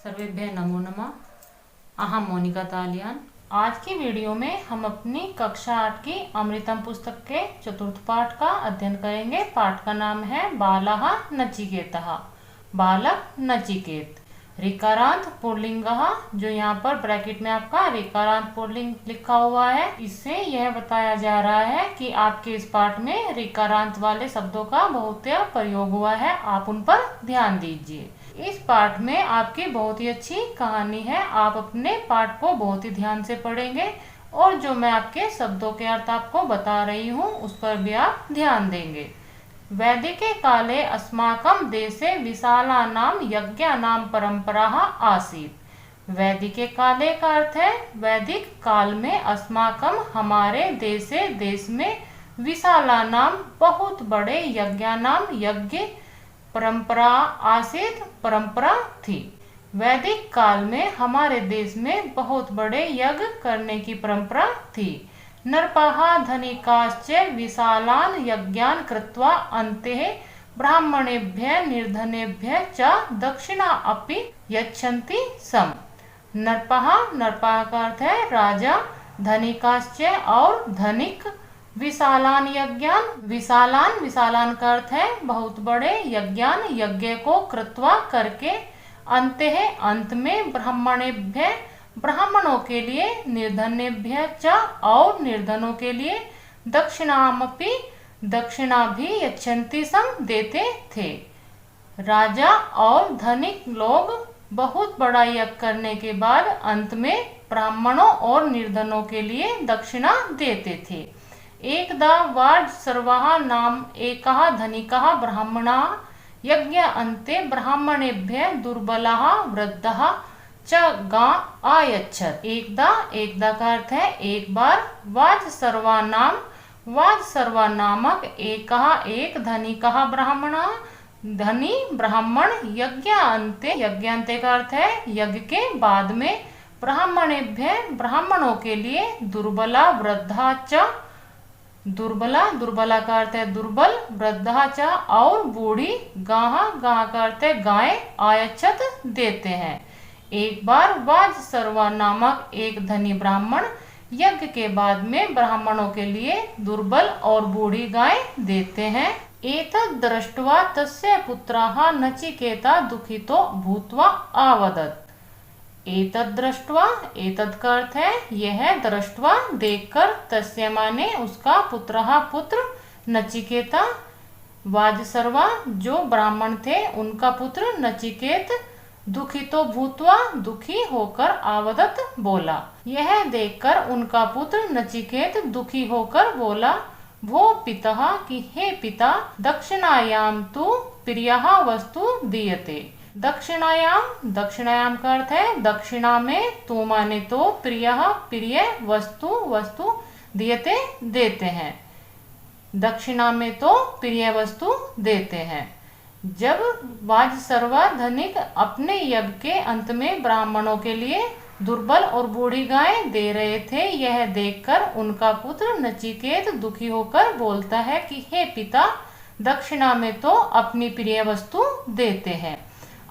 सर्वेभ्यः नमो नमः। अहम मोनिका तालियान। आज की वीडियो में हम अपनी कक्षा 8 की अमृतम पुस्तक के चतुर्थ पाठ का अध्ययन करेंगे। पाठ का नाम है बालः नचिकेतः। बालक नचिकेत। ऋकारांत पुल्लिंगः, जो यहाँ पर ब्रैकेट में आपका ऋकारांत पुल्लिंग लिखा हुआ है, इससे यह बताया जा रहा है कि आपके इस पाठ में ऋकारांत वाले शब्दों का बहुतया प्रयोग हुआ है। आप उन पर ध्यान दीजिए। इस पाठ में आपकी बहुत ही अच्छी कहानी है। आप अपने पाठ को बहुत ही ध्यान से पढ़ेंगे और जो मैं आपके शब्दों के अर्थ आपको बता रही हूँ उस पर भी आप ध्यान देंगे। वैदिके काले अस्माकं देशे विशालानां यज्ञानां परंपरा आसीत्। वैदिके काले का अर्थ है वैदिक काल में, अस्माकं हमारे देशे देश में, विशालानां बहुत बड़े, यज्ञानां यज्ञ, परंपरा आसीत परंपरा थी। वैदिक काल में हमारे देश में बहुत बड़े यज्ञ करने की परंपरा थी। नरपाः धनिकाश्च विशालान् यज्ञान् कृत्वा अन्ते ब्राह्मणेभ्यः निर्धनेभ्यः च दक्षिणा अपि यच्छन्ति स्म। नरपाः, नरपाः का अर्थ है राजा, धनिकाश्च और धनिक, विशालान यज्ञान, विशालान, विशालान का अर्थ है बहुत बड़े, यज्ञान यज्ञ को, कृत्वा करके, अंते है अंत में, ब्राह्मणेभ्य ब्राह्मणों के लिए, निर्धनेभ्य च और निर्धनों के लिए, दक्षिणामपि दक्षिणा भी, यच्छन्ति सम देते थे। राजा और धनिक लोग बहुत बड़ा यज्ञ करने के बाद अंत में ब्राह्मणों और निर्धनों के लिए दक्षिणा देते थे। एकदा वाज सर्वाः नाम एकः धनिकः ब्राह्मणः यज्ञ अन्ते ब्राह्मणेभ्यः दुर्बलः वृद्धः च गा आयच्छत्। एकदा, एकदा का अर्थ है एक बार, वाज सर्वा नाम, वाज सर्वा नामक एकः एक, धनिकः ब्राह्मणः धनी ब्राह्मण, यज्ञ अंते, यज्ञान्ते का अर्थ है यज्ञ के बाद में, ब्राह्मणेभ्य ब्राह्मणों के लिए, दुर्बला वृद्धा च, दुर्बला, दुर्बला का अर्थ है दुर्बल, वृद्धा च और बूढ़ी, गाह, गाह का अर्थ है गाय, आयच्छत देते हैं। एक बार वाज सर्वा नामक एक धनी ब्राह्मण यज्ञ के बाद में ब्राह्मणों के लिए दुर्बल और बूढ़ी गाय देते हैं। एतद् दृष्ट्वा तस्य पुत्रः नचिकेता दुखितो भूत्वा आवदत्। एतद् दृष्ट्वा, एतद् का अर्थ है यह, दृष्ट्वा देखकर, तस्य माने उसका, पुत्रः पुत्र, नचिकेता वाजसर्वा जो ब्राह्मण थे उनका पुत्र नचिकेत, दुखितो भूत्वा दुखी होकर, आवदत बोला, यह देखकर उनका पुत्र नचिकेत दुखी होकर बोला, भो पितः कि हे पिता, दक्षिणायाम तु प्रियः वस्तु दीयते। दक्षिणायाम, दक्षिणायाम का अर्थ है दक्षिणा में, तू माने तो, प्रियः प्रिय, वस्तु वस्तु, दीयते देते हैं, दक्षिणा में तो प्रिय वस्तु देते हैं। जब वाजसर्वा धनिक अपने यज्ञ के अंत में ब्राह्मणों के लिए दुर्बल और बूढ़ी गाय दे रहे थे, यह देखकर उनका पुत्र नचिकेत दुखी होकर बोलता है कि हे पिता, दक्षिणा में तो अपनी प्रिय वस्तु देते हैं।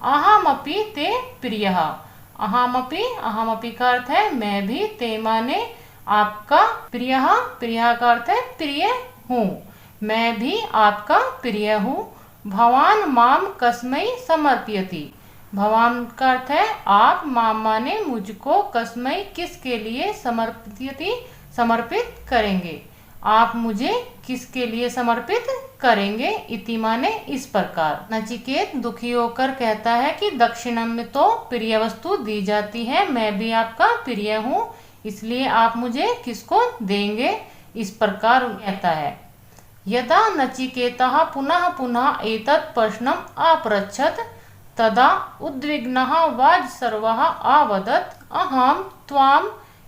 अहमपि ते प्रियः, अहमपि, अहमपि का अर्थ है मैं भी, ते माने आपका, प्रियः, प्रियः का अर्थ है प्रिय हूँ, मैं भी आपका प्रिय हूँ। भवान माम कस्मै समर्पयति, भवान का अर्थ है आप, माम माने मुझको, कस्मै किसके लिए, समर्पयति समर्पित करेंगे, आप मुझे किसके लिए समर्पित करेंगे, इति माने इस प्रकार। नचिकेत दुखी होकर कहता है कि दक्षिणा में तो प्रिय वस्तु दी जाती है, मैं भी आपका प्रिय हूँ, इसलिए आप मुझे किसको देंगे, इस प्रकार कहता है। यदा नचिकेतः पुनः पुनः एतत् प्रश्नम् अपृच्छत् तदा उद्विग्नः वाजसर्वः आवदत् अहं त्वां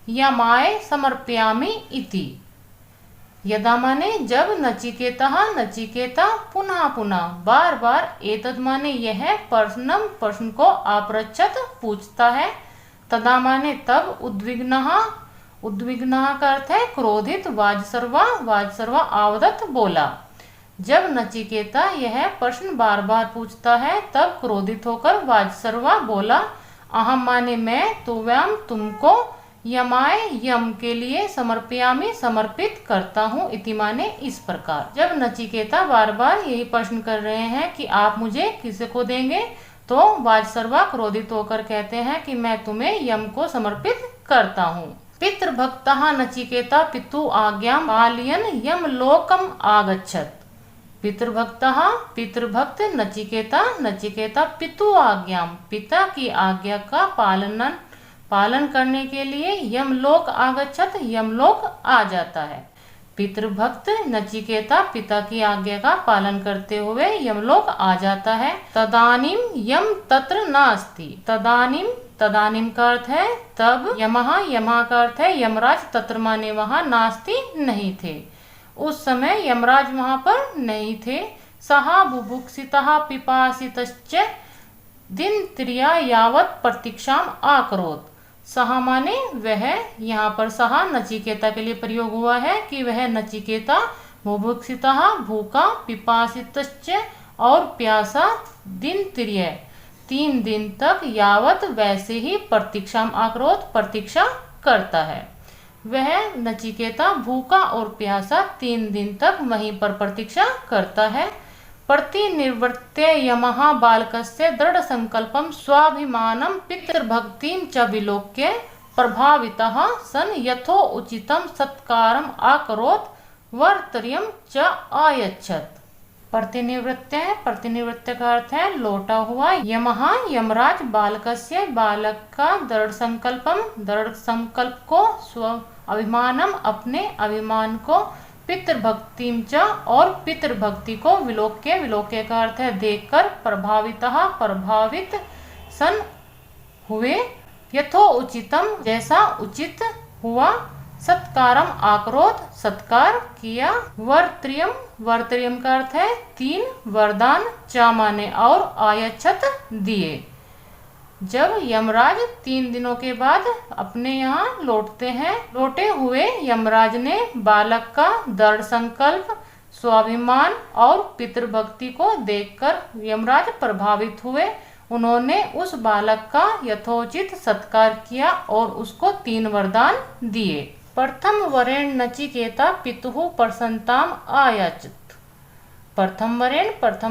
यमाय समर्पयामि इति। यदा माने जब, नचिकेता, नचिकेता, पुनः पुनः बार बार, एतद माने यह, प्रश्नम प्रश्न को, अपृच्छत पूछता है, तदा माने तब, उद्विग्नः, उद्विग्नः का अर्थ है क्रोधित, वाजसर्वा, वाजसर्वा आवदत बोला। जब नचिकेता यह प्रश्न बार बार पूछता है तब क्रोधित होकर वाजसर्वा बोला, अहम माने मैं, तो व्याम तुमको, यमाय यम के लिए, समर्पयामि समर्पित करता हूँ, इति माने इस प्रकार। जब नचिकेता बार बार यही प्रश्न कर रहे हैं कि आप मुझे किसको देंगे, तो वाजसर्वा क्रोधित होकर कहते हैं कि मैं तुम्हें यम को समर्पित करता हूँ। पितृभक्तः नचिकेता पितु आज्ञाम पालयन् यम लोकम आगच्छत। पितृभक्तः पितृभक्त नचिकेता नचिकेता पितु आज्ञाम पिता की आज्ञा का पालन करने के लिए यमलोक आगच्छत यमलोक आ जाता है। पितृभक्त नचिकेता पिता की आज्ञा का पालन करते हुए यमलोक आ जाता है। तदानीम यम तत्र नास्ति। तदानीम का अर्थ है तब, यमहा का अर्थ है यमराज, तत्र माने वहां, नास्ति नहीं थे, उस समय यमराज वहां पर नहीं थे। सहा बुभुक्षितः पिपासितश्च दिनत्रिया यावत् प्रतीक्षाम आकरोत। सहा माने वह, यहाँ पर सहा नचिकेता के लिए प्रयोग हुआ है कि वह नचिकेता बुभुक्षितः भूखा, पिपासितश्च और प्यासा, दिनत्रिय 3 दिन तक, यावत वैसे ही, प्रतीक्षाम आकरोत प्रतीक्षा करता है। वह नचिकेता भूखा और प्यासा 3 दिन तक वहीं पर प्रतीक्षा करता है। प्रतिनिवृत्य यमः बालकस्य दृढ़ संकल्पम स्वाभिमानम पितृभक्तिं च विलोक्य प्रभावितः सन यथोचितं सत्कारम आकरोत् वर्तर्यं च आयच्छत। प्रतिनिवृत्य है, प्रतिनिवृत्य का अर्थ है लौटा हुआ। यमः यमराज बालकस्य बालक का दृढ़ संकल्प को, स्व अभिमानम अपने अभिमान को, पितृभक्तिम च और पितृभक्ति को, विलोक्य का अर्थ है देखकर, प्रभावित सन हुए, यथोचितम जैसा उचित हुआ, सत्कारम आकरोत सत्कार किया, वर्तर्यम का अर्थ है 3 वरदान, चा माने और, आयच्छत दिए। जब यमराज 3 दिनों के बाद अपने यहाँ लौटते हैं, लौटे हुए यमराज ने बालक का दृढ़ संकल्प, स्वाभिमान और पितृभक्ति को देखकर यमराज प्रभावित हुए। उन्होंने उस बालक का यथोचित सत्कार किया और उसको 3 वरदान दिए। प्रथम वरेण नचिकेता पितुः प्रसन्नताम आयाचत। प्रथम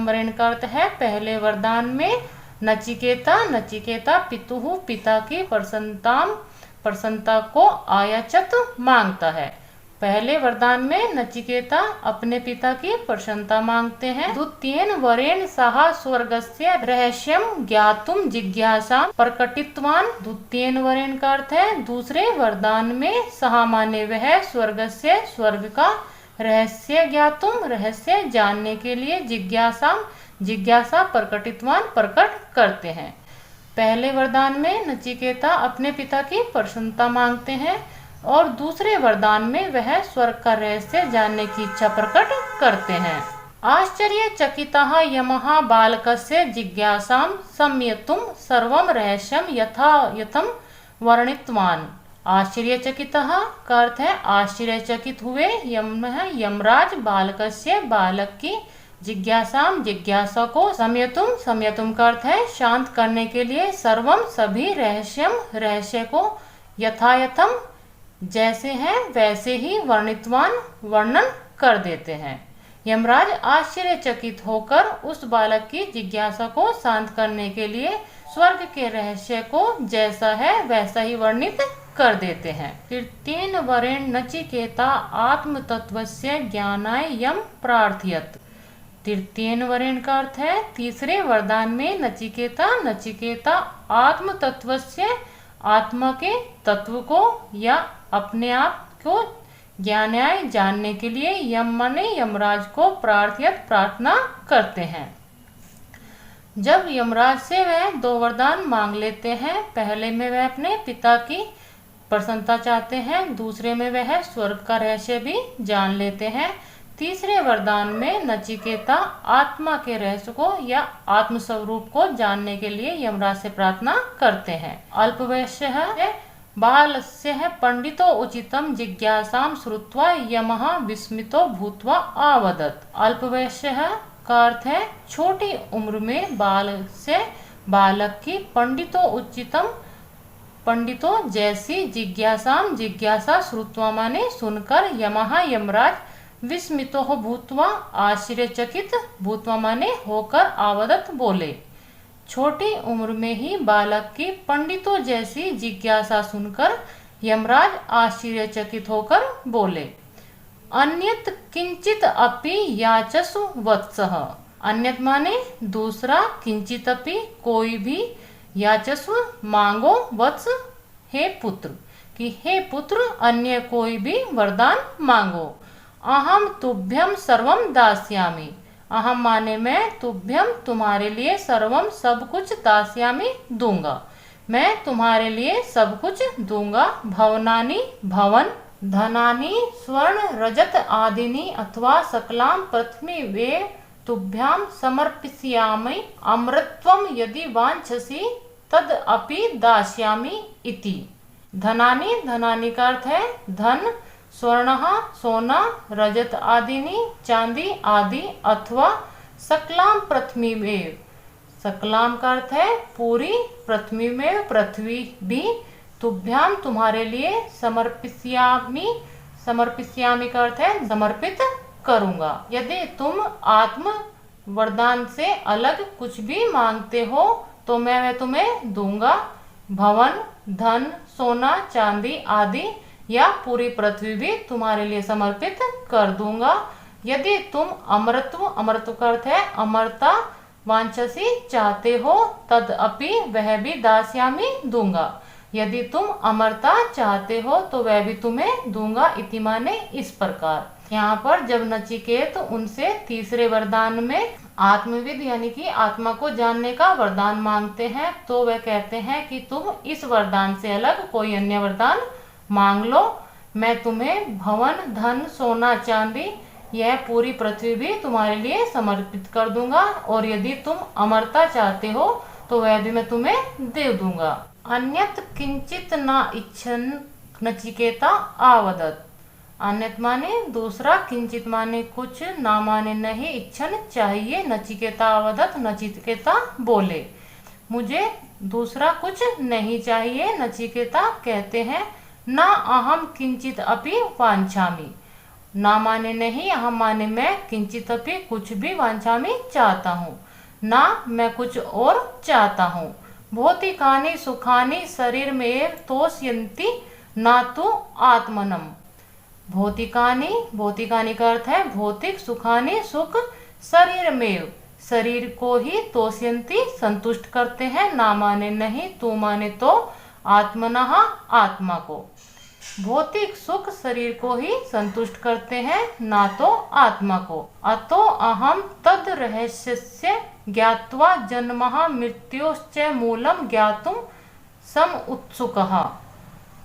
वरेण का अर्थ है पहले वरदान में नचिकेता पितुः पिता की प्रसन्नता को आयाचत मांगता है। पहले वरदान में नचिकेता अपने पिता की प्रसन्नता मांगते हैं। द्वितीयेन वरेण सः स्वर्गस्य रहस्यं ज्ञातुम जिज्ञासा प्रकटितवान। द्वितीयेन वरेण का अर्थ है दूसरे वरदान में, सः माने वह, स्वर्ग का, रहस्य ज्ञातुम रहस्य जानने के लिए, जिज्ञासा प्रकटितवान प्रकट करते हैं। पहले वरदान में नचिकेता अपने पिता की प्रसन्नता मांगते हैं और दूसरे वरदान में वह स्वर्ग का रहस्य जानने की इच्छा प्रकट करते हैं। आश्चर्यचकितः यमः बालकस्य जिज्ञासां सम्यक्तुं सर्वं रहस्यं यथायथं वर्णितवान। आश्चर्यचकितः का अर्थ है आश्चर्यचकित हुए, यमराज बालकस्य बालक की, जिज्ञासा को, सम्यतुम का अर्थ है शांत करने के लिए, सर्वम सभी, रहस्य को, यथायथम जैसे हैं वैसे ही, वर्णन कर देते हैं। यमराज आश्चर्यचकित होकर उस बालक की जिज्ञासा को शांत करने के लिए स्वर्ग के रहस्य को जैसा है वैसा ही वर्णित कर देते हैं। तृतीयेन वरेण नचिकेता आत्मतत्वस्य ज्ञानाय यम प्रार्थयत। तृतीयेन वरेण का अर्थ है तीसरे वरदान में नचिकेता आत्म तत्वस्य, आत्मा के तत्व को या अपने आप को ज्ञानाय जानने के लिए यम माने यमराज को प्रार्थना करते हैं। जब यमराज से वह 2 वरदान मांग लेते हैं, पहले में वह अपने पिता की प्रसन्नता चाहते हैं, दूसरे में वह स्वर्ग का रहस्य भी जान लेते हैं, तीसरे वरदान में नचिकेता आत्मा के रहस्य को या आत्म स्वरूप को जानने के लिए यमराज से प्रार्थना करते हैं। अल्पवयस्यः बालस्य पंडितो उचितम जिज्ञासां श्रुत्वा यमः विस्मितो भूत्वा आवदत्। अल्पवयस्यः का अर्थ है छोटी उम्र में बाल से बालक की पंडितो जैसी जिज्ञासा श्रुत्वा माने सुनकर यमः यमराज विस्मितो भूत्वा आश्चर्यचकित भूत्वा माने होकर आवदत बोले। छोटी उम्र में ही बालक की पंडितों जैसी जिज्ञासा सुनकर यमराज आश्चर्यचकित होकर बोले। अन्यत किंचित अपि याचसु वत्सः। अन्यत माने दूसरा, किंचित अपि कोई भी, याचस्व मांगो, वत्स हे पुत्र, कि हे पुत्र अन्य कोई भी वरदान मांगो। अहम तुभ्यम सर्वम दास्यामि। अहम माने मैं, तुभ्यम तुम्हारे लिए, सर्वम सब कुछ, दास्यामि दूंगा, मैं तुम्हारे लिए सब कुछ दूंगा। भवनानि भवन, धनानि स्वर्ण रजत आदिनी अथवा सकलाम पृथ्वी वे तुभ्याम समर्पयिष्यामि। अमृतत्वम यदि वांछसि तद अपि दास्यामि इति। धनानि, धनानि का अर्थ है धन, स्वर्ण सोना, रजत आदिनी चांदी आदि, अथवा सकलाम पृथ्वी में, सकलाम का अर्थ है पूरी, पृथ्वी में पृथ्वी भी, तुभ्याम तुम्हारे लिए, समर्पयिष्यामि, समर्पयिष्यामि का अर्थ है समर्पित करूंगा। यदि तुम आत्म वरदान से अलग कुछ भी मांगते हो तो मैं वह तुम्हें दूंगा। भवन, धन, सोना, चांदी आदि या पूरी पृथ्वी भी तुम्हारे लिए समर्पित कर दूंगा। यदि तुम अमरत्व, अमरत्व का अर्थ है अमरता, वांछसी चाहते हो, तद अपि वह भी दास्यामि दूंगा। यदि तुम अमरता चाहते हो तो वह भी तुम्हें दूंगा। इति माने इस प्रकार। यहाँ पर जब नचिकेत उनसे तीसरे वरदान में आत्मविद यानी कि आत्मा को जानने का वरदान मांगते हैं तो वह कहते हैं कि तुम इस वरदान से अलग कोई अन्य वरदान मांग लो, मैं तुम्हें भवन, धन, सोना, चांदी यह पूरी पृथ्वी भी तुम्हारे लिए समर्पित कर दूंगा, और यदि तुम अमरता चाहते हो तो वह भी मैं तुम्हें दे दूंगा। अन्यत किंचित न इच्छन नचिकेता आवदत। अन्यत माने दूसरा, किंचित माने कुछ, ना माने नहीं, इच्छन चाहिए, नचिकेता आवदत नचिकेता बोले। मुझे दूसरा कुछ नहीं चाहिए। नचिकेता कहते हैं ना अहम किंचित अपि वांछामि। ना माने नहीं, अहम माने मैं, किंचित अपि कुछ भी, वांछामि चाहता हूँ, ना मैं कुछ और चाहता हूँ। भौतिकानि सुखानि शरीर में तोष्यन्ति ना तो आत्मनम। भौतिकानि, भौतिकानि का अर्थ है भौतिक, सुखानि सुख, शरीर में शरीर को ही, तोष्यन्ति संतुष्ट करते हैं, ना माने नहीं, तू माने तो, आत्मनः आत्मा को। भौतिक सुख शरीर को ही संतुष्ट करते हैं, ना तो आत्मा को। अतो अहम तद रहस्यस्य ज्ञात्वा जन्मः मृत्योश्च मूलम ज्ञातुम सम उत्सुकः।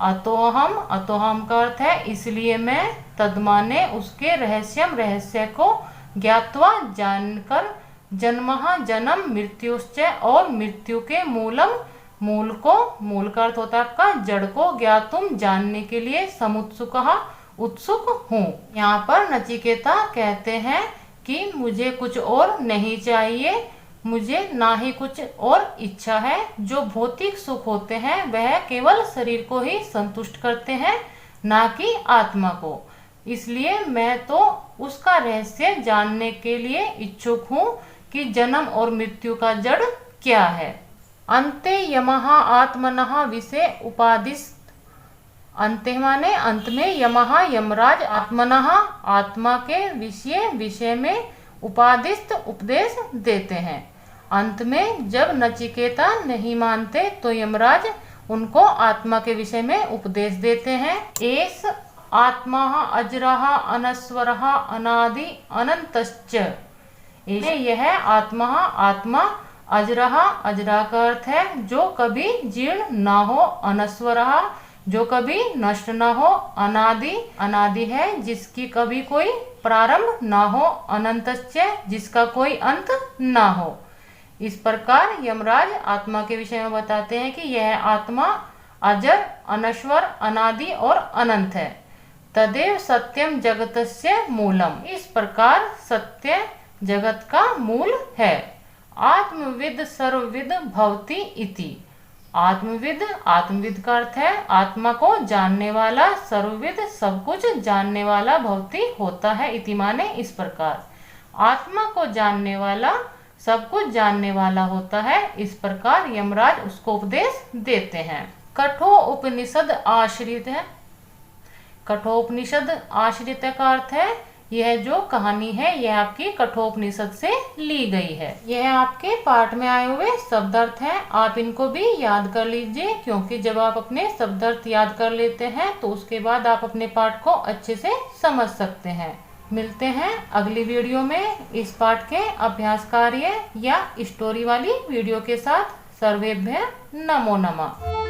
अतोहम का अर्थ है इसलिए मैं, तद माने उसके, रहस्य को, ज्ञात्वा जानकर, जन्मः जन्म, मृत्युश्च और मृत्यु के, मूलम मूल को, मूल का अर्थ होता है आपका जड़ को, ज्ञातुम जानने के लिए, समुत्सुकः उत्सुक हूँ। यहाँ पर नचिकेता कहते हैं कि मुझे कुछ और नहीं चाहिए, मुझे ना ही कुछ और इच्छा है। जो भौतिक सुख होते हैं वह केवल शरीर को ही संतुष्ट करते हैं, ना कि आत्मा को। इसलिए मैं तो उसका रहस्य जानने के लिए इच्छुक हूँ कि जन्म और मृत्यु का जड़ क्या है। अन्ते यमः आत्मनः विषय उपादिष्ट। अंते माने अंत में, यमः यमराज, आत्मनः आत्मा के, विषय में, उपादिष्ट उपदेश देते हैं। अंत में जब नचिकेता नहीं मानते तो यमराज उनको आत्मा के विषय में उपदेश देते हैं। एस आत्मा अजरः अनस्वरः अनादि अनंतश्च। यह आत्मा अजरः, अजरा का अर्थ है जो कभी जीर्ण ना हो, अनस्वरः जो कभी नष्ट ना हो, अनादि, अनादि है जिसकी कभी कोई प्रारंभ ना हो, अनंतश्च जिसका कोई अंत ना हो। इस प्रकार यमराज आत्मा के विषय में बताते हैं कि यह आत्मा अजर, अनश्वर, अनादि और अनंत है। तदेव सत्यम जगतस्य मूलम। इस प्रकार सत्य जगत का मूल है। आत्मविद सर्वविद भवति इति। आत्मविद, आत्मविद का अर्थ है आत्मा को जानने वाला, सर्वविद सब कुछ जानने वाला, भवति होता है, इति माने इस प्रकार। आत्मा को जानने वाला सब कुछ जानने वाला होता है, इस प्रकार यमराज उसको उपदेश देते हैं। कठोपनिषद आश्रित है। कठोपनिषद आश्रित का अर्थ है यह जो कहानी है यह आपकी कठोपनिषद से ली गई है। यह आपके पाठ में आए हुए शब्दार्थ हैं, आप इनको भी याद कर लीजिए, क्योंकि जब आप अपने शब्दार्थ याद कर लेते हैं तो उसके बाद आप अपने पाठ को अच्छे से समझ सकते हैं। मिलते हैं अगली वीडियो में इस पाठ के अभ्यास कार्य या स्टोरी वाली वीडियो के साथ। सर्वेभ्यः नमो नमः।